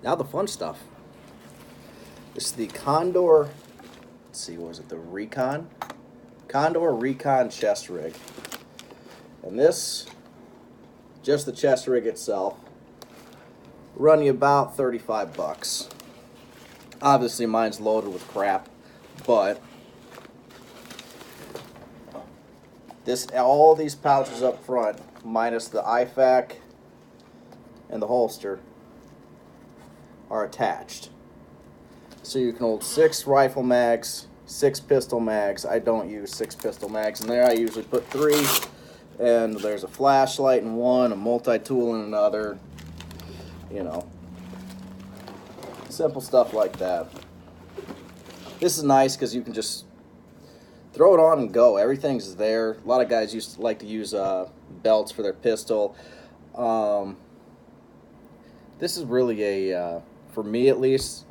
Now the fun stuff. This is the Condor, let's see, what was it, the Recon? Condor Recon chest rig. And this, just the chest rig itself, run you about 35 bucks. Obviously mine's loaded with crap, but this, all these pouches up front, minus the IFAK and the holster, are attached. So you can hold 6 rifle mags, 6 pistol mags. I don't use 6 pistol mags in there. I usually put 3, and there's a flashlight in one, a multi-tool in another, you know. Simple stuff like that. This is nice because you can just throw it on and go. Everything's there. A lot of guys used to like to use belts for their pistol. This is really a, for me at least,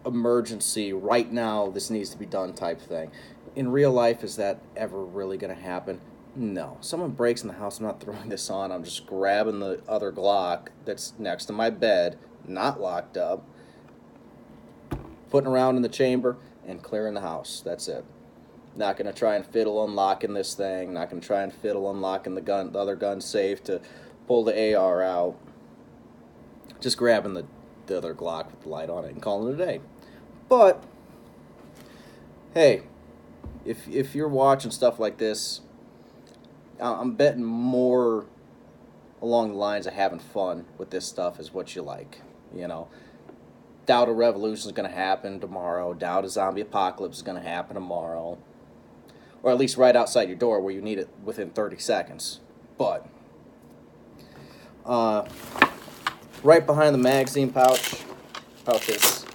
emergency, right now, this needs to be done type thing. In real life, is that ever really going to happen? No. Someone breaks in the house, I'm not throwing this on. I'm just grabbing the other Glock that's next to my bed, not locked up, putting around in the chamber, and clearing the house. That's it. Not going to try and fiddle unlocking this thing. Not going to try and fiddle unlocking the other gun safe to pull the AR out. Just grabbing the other Glock with the light on it and calling it a day. But hey, if you're watching stuff like this, I'm betting more along the lines of having fun with this stuff is what you like. You know, doubt a revolution is going to happen tomorrow. Doubt a zombie apocalypse is going to happen tomorrow, or at least right outside your door where you need it within 30 seconds. But right behind the magazine pouches,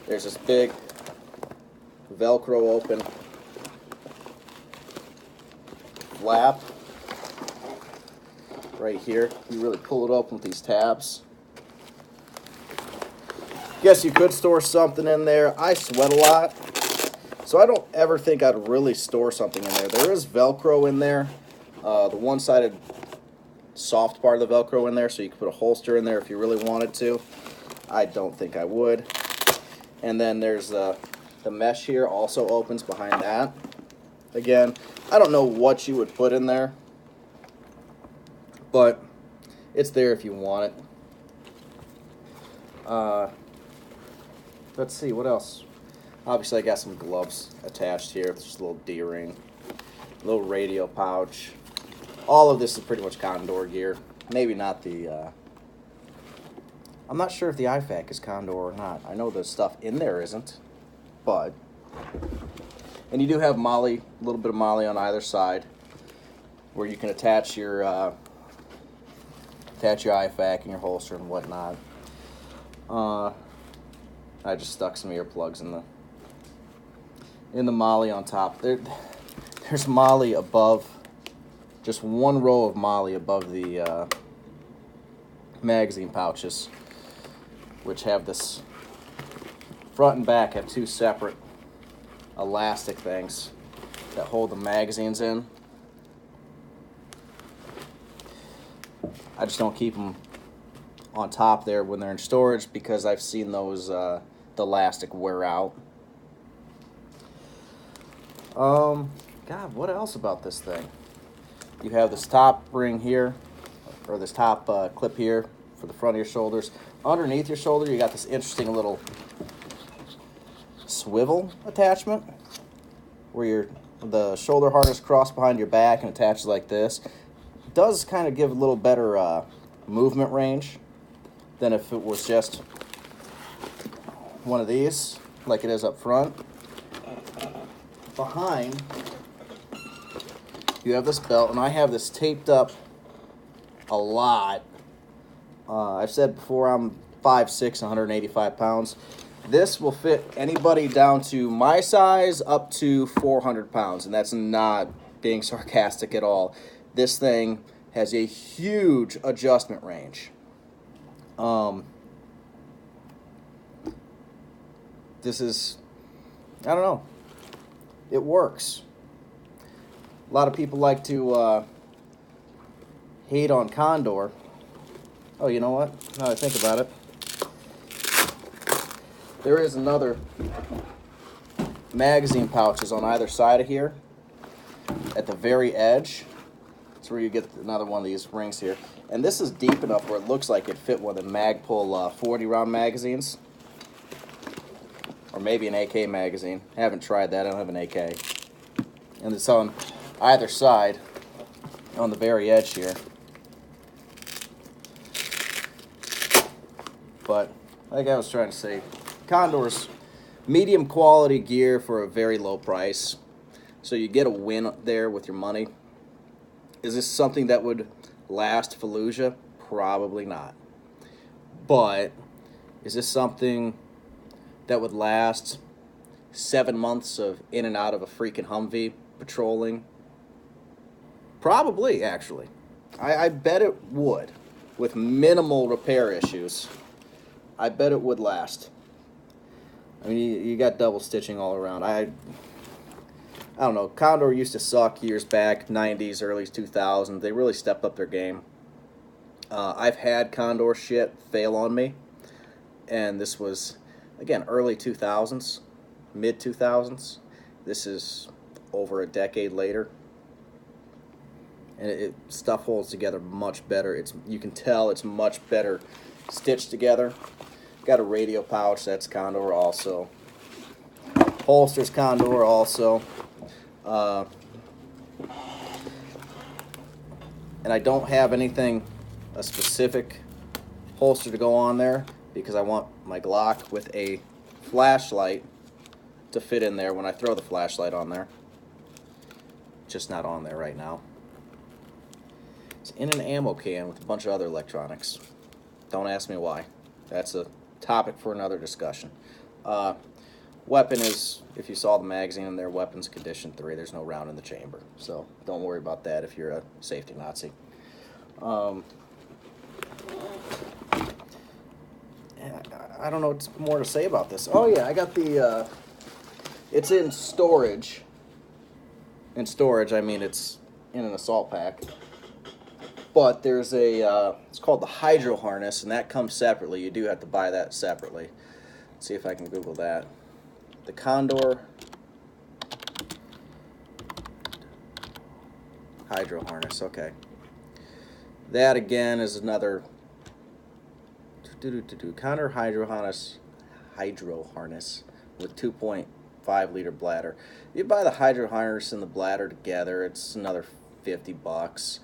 there's this big Velcro open flap right here. You really pull it open with these tabs. Guess you could store something in there. I sweat a lot, so I don't ever think I'd really store something in there. There is Velcro in there, the one-sided soft part of the Velcro in there, so you could put a holster in there if you really wanted to. I don't think I would. And then there's the mesh here, also opens behind that. Again, I don't know what you would put in there, but it's there if you want it. Let's see, what else? Obviously, I got some gloves attached here. There's just a little D-ring, little radio pouch. All of this is pretty much Condor gear. Maybe not the, I'm not sure if the IFAK is Condor or not. I know the stuff in there isn't, but, and you do have Molly, a little bit of Molly on either side, where you can attach your IFAK and your holster and whatnot. I just stuck some earplugs in the Molly on top. There's Molly above. Just one row of Molly above the magazine pouches, which have this front and back have 2 separate elastic things that hold the magazines in. I just don't keep them on top there when they're in storage because I've seen those the elastic wear out. God, what else about this thing? You have this top ring here, or this top clip here for the front of your shoulders. Underneath your shoulder, you got this interesting little swivel attachment where the shoulder harness crossed behind your back and attaches like this. It does kind of give a little better movement range than if it was just one of these, like it is up front. Behind, you have this belt, and I have this taped up a lot. I've said before I'm 5'6", 185 pounds. This will fit anybody down to my size up to 400 pounds, and that's not being sarcastic at all. This thing has a huge adjustment range. This is, I don't know, it works. A lot of people like to hate on Condor. Oh, you know what? Now that I think about it, There is another magazine pouches on either side of here at the very edge. That's where you get another one of these rings here. And this is deep enough where it looks like it fit one of the Magpul 40 round magazines. Or maybe an AK magazine. I haven't tried that, I don't have an AK. And it's on either side on the very edge here. But like I was trying to say, Condor's medium quality gear for a very low price. So you get a win there with your money. Is this something that would last Fallujah? Probably not. But is this something that would last 7 months of in and out of a freaking Humvee patrolling? Probably, actually. I bet it would. With minimal repair issues, I bet it would last. I mean, you got double stitching all around. I don't know. Condor used to suck years back, 90s, early 2000s. They really stepped up their game. I've had Condor shit fail on me. And this was, again, early 2000s, mid 2000s. This is over a decade later. And stuff holds together much better. You can tell it's much better stitched together. Got a radio pouch, that's Condor also. Holsters Condor also. And I don't have anything, a specific holster to go on there because I want my Glock with a flashlight to fit in there when I throw the flashlight on there. Just not on there right now. It's in an ammo can with a bunch of other electronics. Don't ask me why. That's a topic for another discussion. Weapon is, if you saw the magazine in there, weapons condition 3. There's no round in the chamber. So don't worry about that if you're a safety Nazi. I don't know what's more to say about this. Oh yeah, I got the, it's in storage. In storage, I mean it's in an assault pack. But there's a, it's called the hydro harness, and that comes separately. You do have to buy that separately. Let's see if I can Google that. The Condor hydro harness, okay. That again is another Condor hydro harness with 2.5 liter bladder. You buy the hydro harness and the bladder together, it's another $50.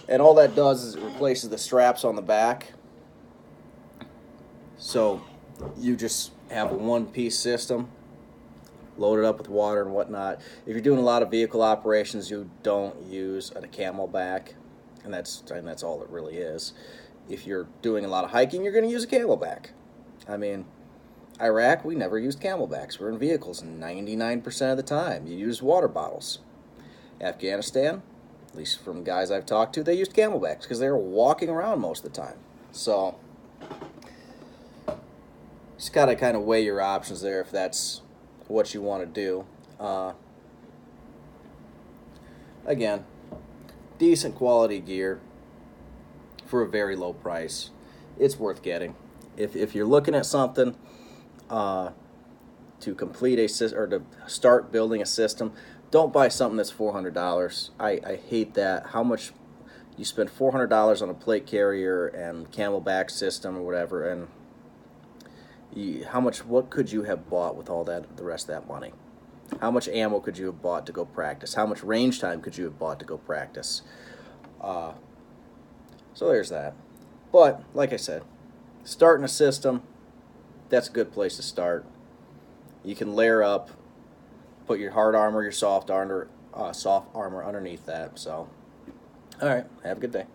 And all that does is it replaces the straps on the back. So you just have a one-piece system, load it up with water and whatnot. If you're doing a lot of vehicle operations, you don't use a camelback, and that's all it really is. If you're doing a lot of hiking, you're going to use a camelback. I mean, Iraq, we never used camelbacks. We're in vehicles 99% of the time. You use water bottles. Afghanistan, at least from guys I've talked to, they used camelbacks because they were walking around most of the time. So just gotta kind of weigh your options there if that's what you want to do. Again, decent quality gear for a very low price. It's worth getting. If you're looking at something to complete a system or to start building a system, don't buy something that's $400. I hate that. How much you spend $400 on a plate carrier and camelback system or whatever, and what could you have bought with all that, the rest of that money? How much ammo could you have bought to go practice? How much range time could you have bought to go practice? So there's that. But like I said, starting a system, that's a good place to start. You can layer up, put your hard armor, your soft armor underneath that. So, all right, have a good day.